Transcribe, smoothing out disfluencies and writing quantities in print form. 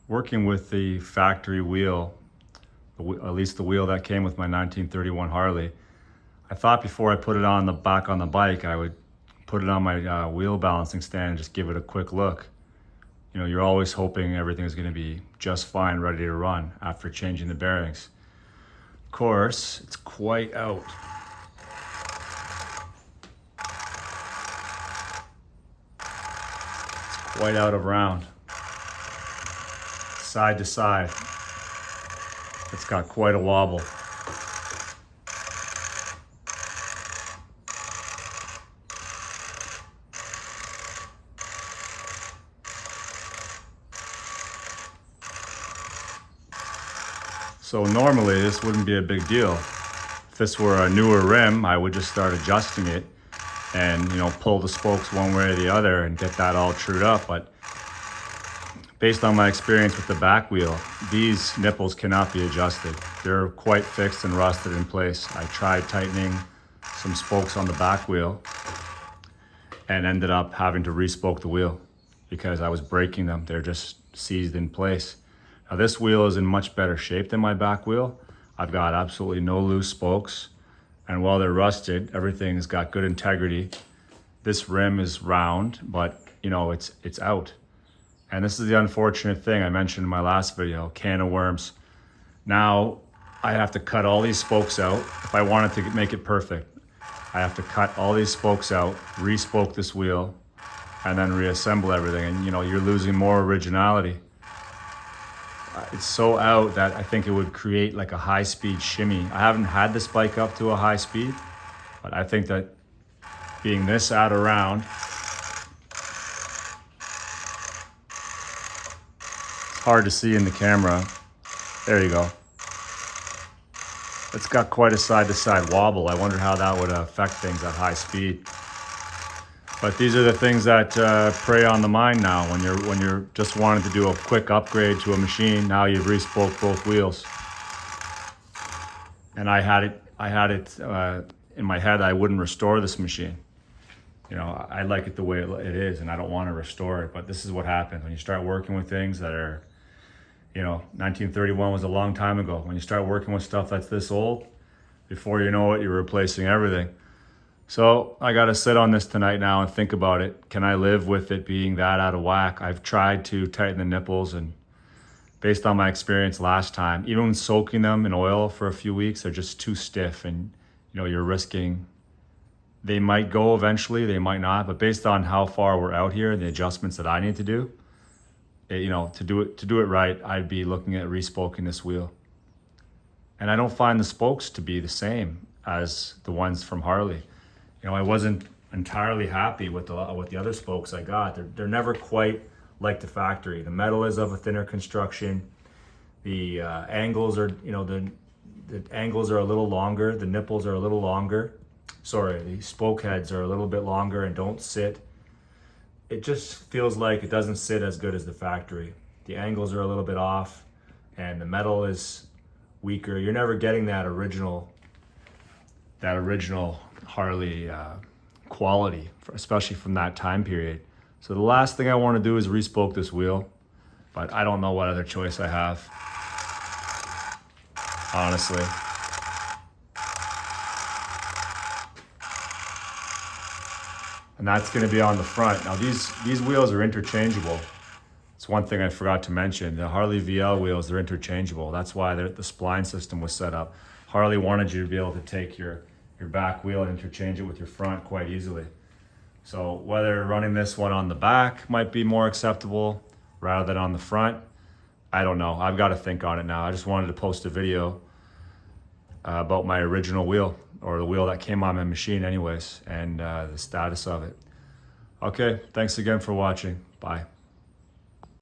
working with the factory wheel, at least the wheel that came with my 1931 Harley, I thought before I put it on the back on the bike, I would put it on my wheel balancing stand and just give it a quick look. You know, you're always hoping everything is going to be just fine, ready to run after changing the bearings. Of course, it's quite out. It's quite out of round. Side to side. It's got quite a wobble. So normally this wouldn't be a big deal. If this were a newer rim, I would just start adjusting it and, you know, pull the spokes one way or the other and get that all trued up. But based on my experience with the back wheel, these nipples cannot be adjusted. They're quite fixed and rusted in place. I tried tightening some spokes on the back wheel and ended up having to respoke the wheel because I was breaking them. They're just seized in place. Now this wheel is in much better shape than my back wheel. I've got absolutely no loose spokes, and while they're rusted, everything's got good integrity. This rim is round, but you know, it's out. And this is the unfortunate thing I mentioned in my last video, can of worms. Now I have to cut all these spokes out. If I wanted to make it perfect, I have to cut all these spokes out, respoke this wheel, and then reassemble everything. And you know, you're losing more originality. It's so out that I think it would create like a high-speed shimmy. I haven't had this bike up to a high speed, but I think that being this out of round, it's hard to see in the camera. There you go. It's got quite a side-to-side wobble. I wonder how that would affect things at high speed. But these are the things that prey on the mind now when you're just wanting to do a quick upgrade to a machine. Now you've respoked both wheels. And I had it in my head I wouldn't restore this machine. You know, I like it the way it is, and I don't want to restore it. But this is what happens when you start working with things that are, you know, 1931 was a long time ago. When you start working with stuff that's this old, before you know it, you're replacing everything. So I got to sit on this tonight now and think about it. Can I live with it being that out of whack? I've tried to tighten the nipples, and based on my experience last time, even when soaking them in oil for a few weeks, they're just too stiff, and you know, you're risking, they might go eventually, they might not, but based on how far we're out here and the adjustments that I need to do, you know, to do it right, I'd be looking at respoking this wheel. And I don't find the spokes to be the same as the ones from Harley. You know, I wasn't entirely happy with the other spokes I got. They're never quite like the factory. The metal is of a thinner construction. The angles are, you know, the angles are a little longer. The nipples are a little longer. Sorry, the spoke heads are a little bit longer and don't sit. It just feels like it doesn't sit as good as the factory. The angles are a little bit off, and the metal is weaker. You're never getting that original Harley quality, especially from that time period. So the last thing I want to do is respoke this wheel, but I don't know what other choice I have, honestly. And that's going to be on the front. Now these wheels are interchangeable. It's one thing I forgot to mention. The Harley VL wheels, they're interchangeable. That's why the spline system was set up. Harley wanted you to be able to take your back wheel and interchange it with your front quite easily. So whether running this one on the back might be more acceptable rather than on the front, I don't know. I've got to think on it now. I just wanted to post a video about my original wheel, or the wheel that came on my machine anyways, and the status of it. Okay, thanks again for watching. Bye.